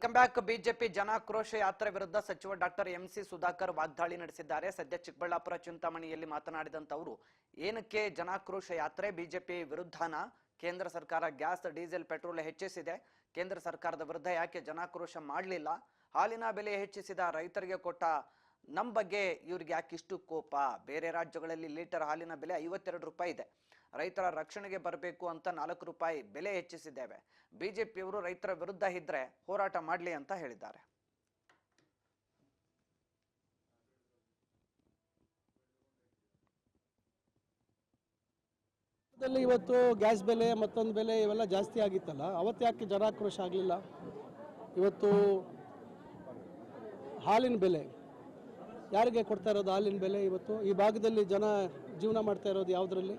Welcome back. BJP ಜನಾಕ್ರೋಶ ಯಾತ್ರೆ ವಿರುದ್ಧ ಸಚಿವ ಡಾಕ್ಟರ್ ಎಂಸಿ ಸುಧಾಕರ್ ವಾಗ್ದಾಳಿ ನಡೆಸಿದ್ದಾರೆ. ಸದ್ಯ ಚಿಕ್ಕಬಳ್ಳಾಪುರ ಚಿಂತಾಮಣಿಯಲ್ಲಿ ಮಾತನಾಡಿದಂತವರು ಏನಕ್ಕೆ ಜನಾಕ್ರೋಶ ಯಾತ್ರೆ, ಬಿಜೆಪಿ ವಿರುದ್ಧನ? ಕೇಂದ್ರ ಸರ್ಕಾರ ಗ್ಯಾಸ್, ಡೀಸೆಲ್, ಪೆಟ್ರೋಲ್ ಹೆಚ್ಚಿಸಿದೆ. ಕೇಂದ್ರ ಸರ್ಕಾರದ ವಿರುದ್ಧ ಯಾಕೆ ಜನಾಕ್ರೋಶ ಮಾಡಲಿಲ್ಲ? ಹಾಲಿನ ಬೆಲೆ ಹೆಚ್ಚಿಸಿದ ರೈತರಿಗೆ ಕೊಟ್ಟ ನಮ್ಮ ಬಗ್ಗೆ ಇವ್ರಿಗೆ ಯಾಕೆ ಇಷ್ಟು ಕೋಪ? ಬೇರೆ ರಾಜ್ಯಗಳಲ್ಲಿ ಲೀಟರ್ ಹಾಲಿನ ಬೆಲೆ 52 ರೂಪಾಯಿ ಇದೆ. ರೈತರ ರಕ್ಷಣೆಗೆ ಬರಬೇಕು ಅಂತ 4 ರೂಪಾಯಿ ಬೆಲೆ ಹೆಚ್ಚಿಸಿದ್ದೇವೆ. ಬಿಜೆಪಿಯವರು ರೈತರ ವಿರುದ್ಧ ಇದ್ರೆ ಹೋರಾಟ ಮಾಡಲಿ ಅಂತ ಹೇಳಿದ್ದಾರೆ. ಇವತ್ತು ಗ್ಯಾಸ್ ಬೆಲೆ ಮತ್ತೊಂದು ಬೆಲೆ ಇವೆಲ್ಲ ಜಾಸ್ತಿ ಆಗಿತ್ತಲ್ಲ, ಅವತ್ತು ಯಾಕೆ ಜನಾಕ್ರೋಶ ಆಗಲಿಲ್ಲ? ಇವತ್ತು ಹಾಲಿನ ಬೆಲೆ ಯಾರಿಗೆ ಕೊಡ್ತಾ ಇರೋದು? ಹಾಲಿನ ಬೆಲೆ ಇವತ್ತು ಈ ಭಾಗದಲ್ಲಿ ಜನ ಜೀವನ ಮಾಡ್ತಾ ಇರೋದು ಯಾವುದರಲ್ಲಿ?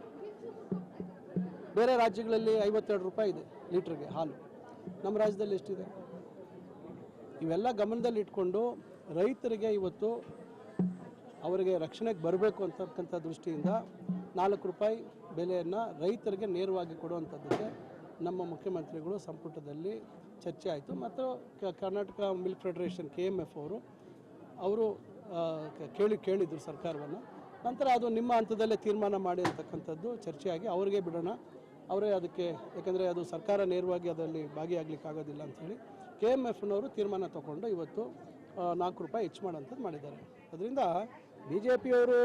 ಬೇರೆ ರಾಜ್ಯಗಳಲ್ಲಿ 52 ರೂಪಾಯಿ ಇದೆ ಲೀಟ್ರಿಗೆ ಹಾಲು, ನಮ್ಮ ರಾಜ್ಯದಲ್ಲಿ ಎಷ್ಟಿದೆ? ಇವೆಲ್ಲ ಗಮನದಲ್ಲಿ ಇಟ್ಕೊಂಡು ರೈತರಿಗೆ ಇವತ್ತು ಅವರಿಗೆ ರಕ್ಷಣೆಗೆ ಬರಬೇಕು ಅಂತಕ್ಕಂಥ ದೃಷ್ಟಿಯಿಂದ 4 ರೂಪಾಯಿ ಬೆಲೆಯನ್ನು ರೈತರಿಗೆ ನೇರವಾಗಿ ಕೊಡುವಂಥದ್ದಕ್ಕೆ ನಮ್ಮ ಮುಖ್ಯಮಂತ್ರಿಗಳು ಸಂಪುಟದಲ್ಲಿ ಚರ್ಚೆ ಆಯಿತು. ಮತ್ತು ಕರ್ನಾಟಕ ಮಿಲ್ಕ್ ಫೆಡರೇಷನ್ KMF ಅವರು ಕೇಳಿದ್ರು ಸರ್ಕಾರವನ್ನು. ನಂತರ ಅದು ನಿಮ್ಮ ಹಂತದಲ್ಲೇ ತೀರ್ಮಾನ ಮಾಡಿ ಅಂತಕ್ಕಂಥದ್ದು ಚರ್ಚೆಯಾಗಿ ಅವ್ರಿಗೆ ಬಿಡೋಣ, ಅವರೇ ಅದಕ್ಕೆ, ಯಾಕಂದರೆ ಅದು ಸರ್ಕಾರ ನೇರವಾಗಿ ಅದರಲ್ಲಿ ಭಾಗಿಯಾಗಲಿಕ್ಕಾಗೋದಿಲ್ಲ ಅಂಥೇಳಿ KMFನವರು ತೀರ್ಮಾನ ತಗೊಂಡು ಇವತ್ತು 4 ರೂಪಾಯಿ ಹೆಚ್ಚು ಮಾಡೋಂಥದ್ದು ಮಾಡಿದ್ದಾರೆ. ಅದರಿಂದ BJPಯವರು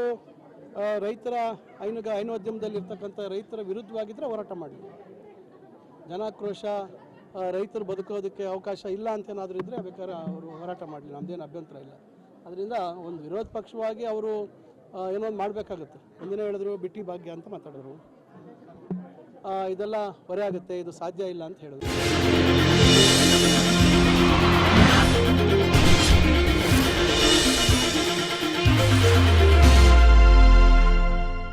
ರೈತರ ಹೈನೋದ್ಯಮದಲ್ಲಿರ್ತಕ್ಕಂಥ ರೈತರ ವಿರುದ್ಧವಾಗಿದ್ದರೆ ಹೋರಾಟ ಮಾಡಲಿ. ಜನಾಕ್ರೋಶ ರೈತರು ಬದುಕೋದಕ್ಕೆ ಅವಕಾಶ ಇಲ್ಲ ಅಂತೇನಾದರೂ ಇದ್ದರೆ ಬೇಕಾದ್ರೆ ಅವರು ಹೋರಾಟ ಮಾಡಲಿ, ನಮ್ಮದೇನು ಅಭ್ಯಂತರ ಇಲ್ಲ. ಅದರಿಂದ ಒಂದು ವಿರೋಧ ಪಕ್ಷವಾಗಿ ಅವರು ಏನೋ ಒಂದು ಮಾಡಬೇಕಾಗುತ್ತೆ. ಒಂದಿನ ಹೇಳಿದ್ರು ಬಿಟ್ಟಿ ಭಾಗ್ಯ ಅಂತ ಮಾತಾಡಿದ್ರು, ಇದೆಲ್ಲ ಹೊರೆ ಆಗುತ್ತೆ, ಇದು ಸಾಧ್ಯ ಇಲ್ಲ ಅಂತ ಹೇಳಿದ್ರು.